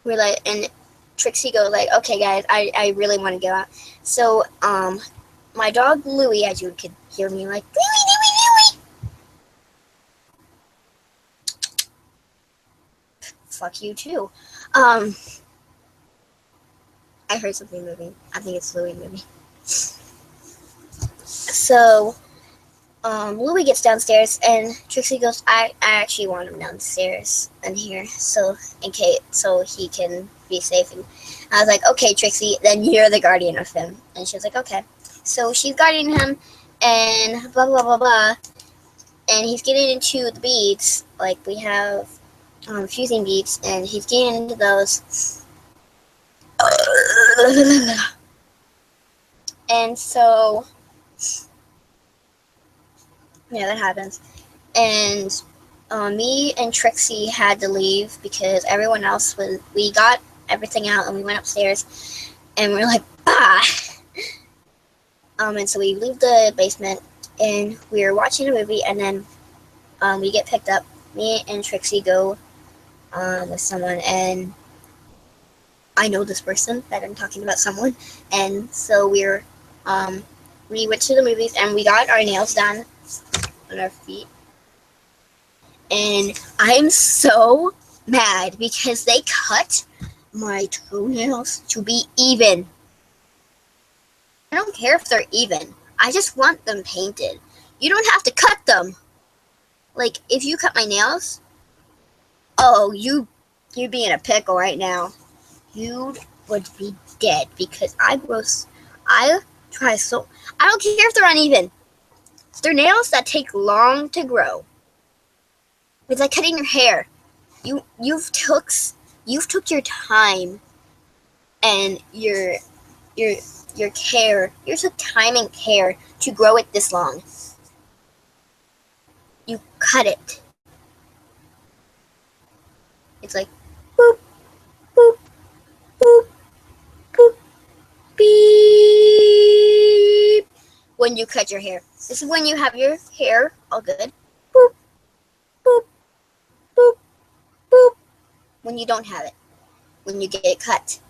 we're like, and Trixie goes like, okay guys, I really want to go out. So my dog Louie, as you could hear me like, Louie. Fuck you too. I heard something moving. I think it's Louie moving. So Louie gets downstairs and Trixie goes, I actually want him downstairs in here so he can be safe. And I was like, okay Trixie, then you're the guardian of him. And she was like, okay. So she's guarding him and blah blah blah blah, and he's getting into the beads. Like we have fusing beads, and he's getting into those. And so yeah, that happens. And me and Trixie had to leave because everyone else we got everything out and we went upstairs and we were like, bah! And so we leave the basement and we were watching a movie, and then we get picked up. Me and Trixie go with someone, and I know this person that I'm talking about someone, and so we went to the movies and we got our nails done on our feet, and I'm so mad because they cut my toenails to be even. I don't care if they're even. I just want them painted. You don't have to cut them. Like, if you cut my nails, oh, you'd be in a pickle right now. You would be dead because I try so, I don't care if they're uneven. They're nails that take long to grow. It's like cutting your hair. You've took your time and your care. You took time and care to grow it this long. You cut it. It's like boop, boop, boop, boop, beep. When you cut your hair. This is when you have your hair all good. Boop, boop, boop, boop. When you don't have it. When you get it cut.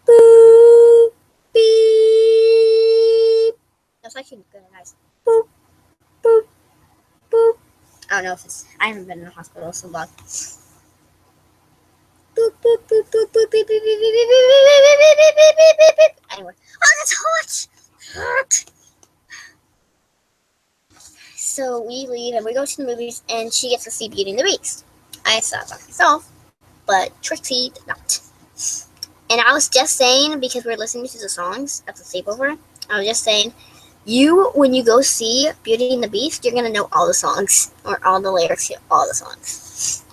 Boop, beep. That's actually good and nice. Boop, boop, boop. I don't know if I haven't been in the hospital so long. Boop, boop, boop, boop, boop, beep, beep, beep, beep, beep, beep, beep, beep, beep, beep. Anyway. Oh, that's hot! So we leave and we go to the movies and she gets to see Beauty and the Beast. I saw it by myself, but Trixie did not. And I was just saying, because we're listening to the songs at the sleepover, I was just saying, when you go see Beauty and the Beast, you're going to know all the songs, or all the lyrics to all the songs.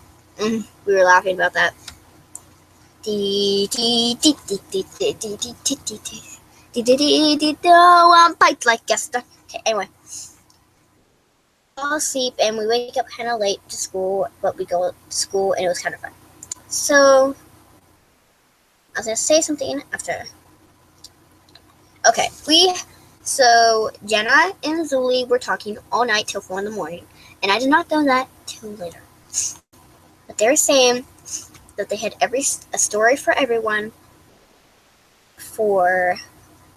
We were laughing about that. One bite like Gesta. Okay, anyway. Fall asleep and we wake up kind of late to school, but we go to school and it was kind of fun. So, I was going to say something after. Okay, so Jenna and Zuli were talking all night till 4 in the morning, and I did not know that till later. But they were saying that they had a story for everyone for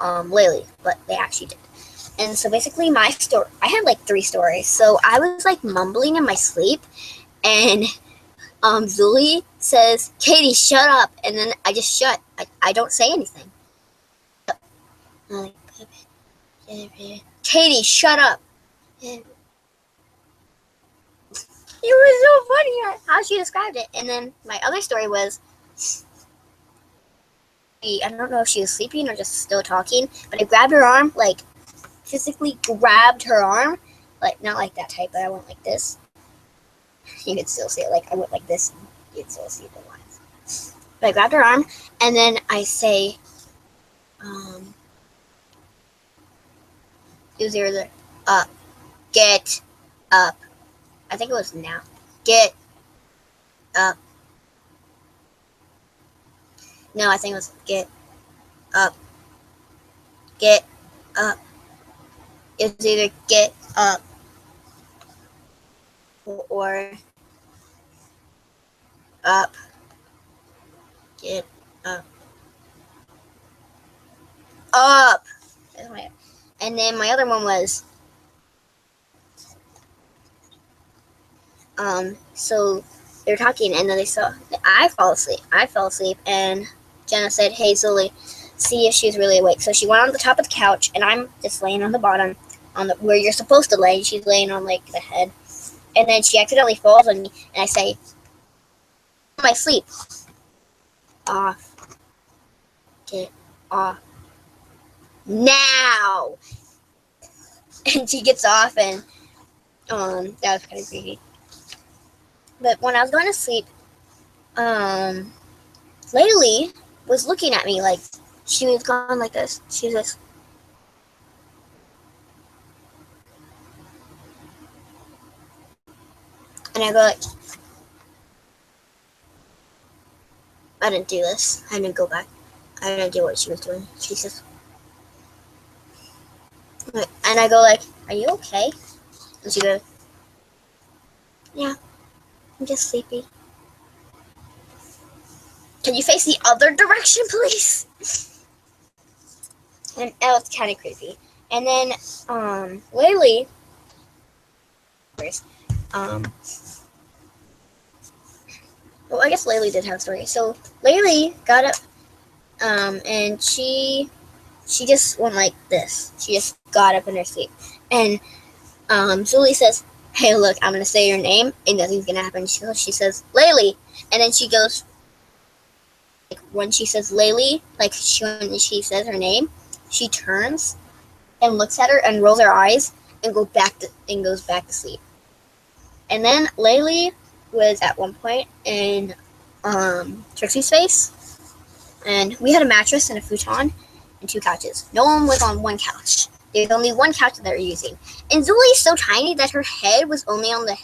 Lily, but they actually did. And so basically my story, I had like 3 stories. So I was like mumbling in my sleep, and Zuli says, "Katie, shut up," and then I just shut. I don't say anything. I'm like, Katie, shut up. And it was so funny how she described it. And then my other story was, I don't know if she was sleeping or just still talking, but I grabbed her arm, like physically grabbed her arm, like not like that type, but I went like this. You could still see it, like I went like this, and you could still see the lines. But I grabbed her arm, and then I say, it was either get up. I think it was now. Get up. No, I think it was get up. Get up. It was either get up or up. Get up. Up. And then my other one was, so they were talking, and then I fell asleep, and Jenna said, "Hey, Zuli, see if she's really awake." So she went on the top of the couch, and I'm just laying on the bottom, where you're supposed to lay. She's laying on like the head, and then she accidentally falls on me, and I say, "My sleep off, get off now," and she gets off, and that was kind of creepy. But when I was going to sleep, Laylee was looking at me like she was going like this. She was just, and I go like, I didn't do this. I didn't go back. I didn't do what she was doing. She says, and I go like, "Are you okay?" And she goes, "Yeah, I'm just sleepy." can you face the other direction, please? And that was kind of creepy. And then, Laylee, well, I guess Laylee did have a story. So Laylee got up, and she just went like this. She just got up in her sleep, and Julie says, "Hey, look, I'm gonna say your name, and nothing's gonna happen." She says, "Laylee," and then she goes. Like when she says Laylee, like when she says her name, she turns and looks at her and rolls her eyes and goes back to sleep. And then Laylee was at one point in Trixie's face, and we had a mattress and a futon and 2 couches. No one was on one couch. There's only one couch that they're using. And Zulie's so tiny that her head was only on the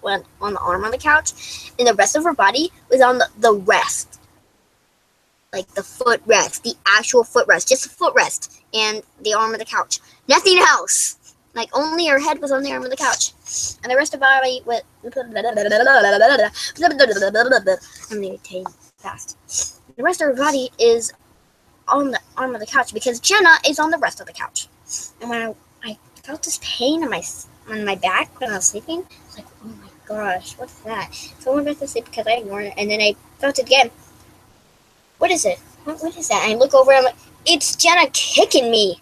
arm on the couch, and the rest of her body was on the rest. Like the footrest, the actual footrest, just a footrest, and the arm of the couch. Nothing else. Like only her head was on the arm of the couch, and the rest of her body was. I'm gonna take fast. The rest of her body is on the arm of the couch because Jenna is on the rest of the couch. And when I felt this pain on my back when I was sleeping, I was like, oh my gosh, what's that? So I went back to sleep because I ignored it, and then I felt it again. What is it? What is that? And I look over and I'm like, it's Jenna kicking me.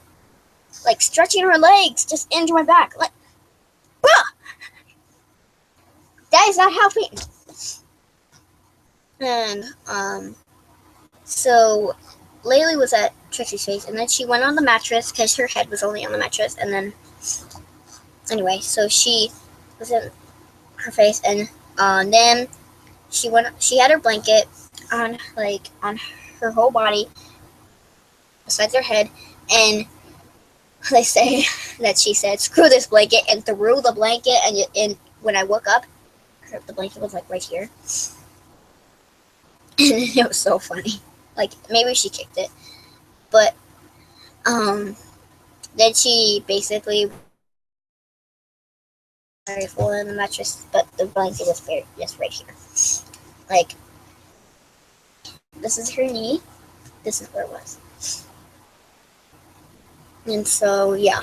Like stretching her legs just into my back. Like, ah! That is not helping. And, so Laylee was at Trixie's face, and then she went on the mattress because her head was only on the mattress, and then, anyway, so she was in her face, and then she had her blanket on her whole body besides her head, and they say that she said screw this blanket and threw the blanket, and when I woke up the blanket was like right here, and it was so funny. Like maybe she kicked it, but then she basically very full in the mattress, but the blanket was just right here. Like this is her knee. This is where it was. And so, yeah.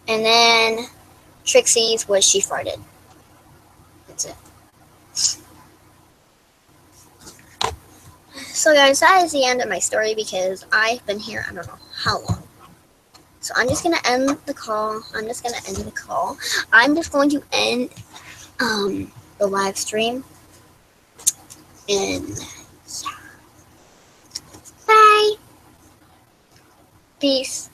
And then Trixie's was she farted. That's it. So, guys, that is the end of my story because I've been here, I don't know how long. So, I'm just going to end the call. I'm just going to end the live stream. And, yeah. Bye. Peace.